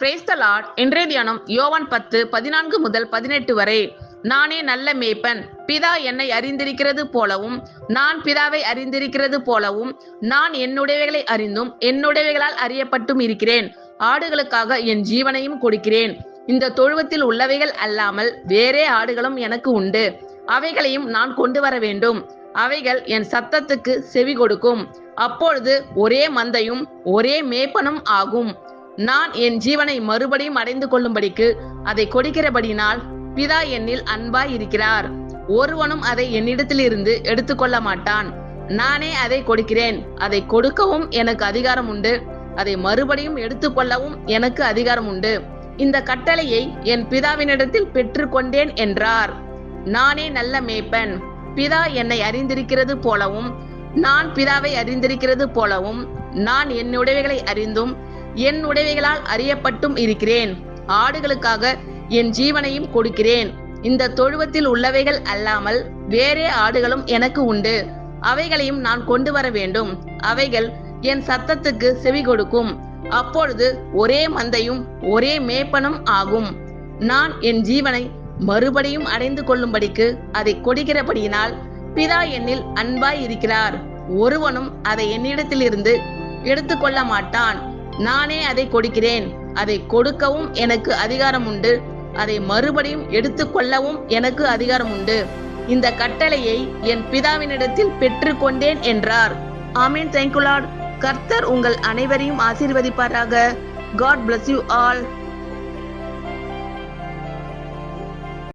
Praise the Lord. இன்றைய தியானம் யோவான் 10:14 முதல் 18 வரை. நானே நல்ல மேய்ப்பன், பிதா என்னை அறிந்திருக்கிறது போலவும் நான் பிதாவை அறிந்திருக்கிறது போலவும் நான் என்னுடையவைகளை அறிந்தும் என்னுடையவைகளால் அறியப்பட்டும் இருக்கிறேன். ஆடுகளுக்காக என் ஜீவனையும் கொடுக்கிறேன். இந்த தொழுவத்தில் உள்ளவைகள் அல்லாமல் வேறே ஆடுகளும் எனக்கு உண்டு. அவைகளையும் நான் கொண்டு வர வேண்டும். அவைகள் என் சத்தத்துக்கு செவி கொடுக்கும். அப்பொழுது ஒரே மந்தையும் ஒரே மேய்ப்பனும் ஆகும். நான் என் ஜீவனை மறுபடியும் அடைந்து கொள்ளும்படிக்கு அதை கொடுக்கிறபடினால் பிதா என்னில் அன்பாய் இருக்கிறார். ஒருவனும் அதை என்னிடத்திலிருந்து எடுத்துக்கொள்ள மாட்டான். நானே அதை கொடுக்கிறேன். அதை கொடுக்கவும் எனக்கு அதிகாரம் உண்டு. அதை மறுபடியும் எடுத்துக்கொள்ளவும் எனக்கு அதிகாரம் உண்டு. இந்த கட்டளையை என் பிதாவினிடத்தில் பெற்றுக்கொண்டேன் என்றார். நானே நல்ல மேய்ப்பன், பிதா என்னை அறிந்திருக்கிறது போலவும் நான் பிதாவை அறிந்திருக்கிறது போலவும் நான் என்னுடையவைகளை அறிந்தும் என் உடைமைகளால் அறியப்பட்டும் இருக்கிறேன். ஆடுகளுக்காக என் ஜீவனையும் கொடுக்கிறேன். இந்த தொழுவத்தில் உள்ளவைகள் அல்லாமல் வேறே ஆடுகளும் எனக்கு உண்டு. அவைகளையும் நான் கொண்டு வர வேண்டும். அவைகள் என் சத்தத்துக்கு செவி கொடுக்கும். அப்பொழுது ஒரே மந்தையும் ஒரே மேய்ப்பனும் ஆகும். நான் என் ஜீவனை மறுபடியும் அடைந்து கொள்ளும்படிக்கு அதை கொடுக்கிறபடியினால் பிதா என்னில் அன்பாய் இருக்கிறார். ஒருவனும் அதை என்னிடத்திலிருந்து எடுத்துக்கொள்ள மாட்டான். நானே அதை கொடுக்கிறேன். அதை கொடுக்கவும் எனக்கு அதிகாரம் உண்டு. அதை மறுபடியும் எடுத்துக்கொள்ளவும் எனக்கு அதிகாரம் உண்டு. இந்த கட்டளையை என் பிதாவினிடத்தில் பெற்றுக்கொண்டேன் என்றார். ஆமென். Thank you Lord. கர்த்தர் உங்கள் அனைவரையும் ஆசீர்வதிப்பாராக. God bless you all.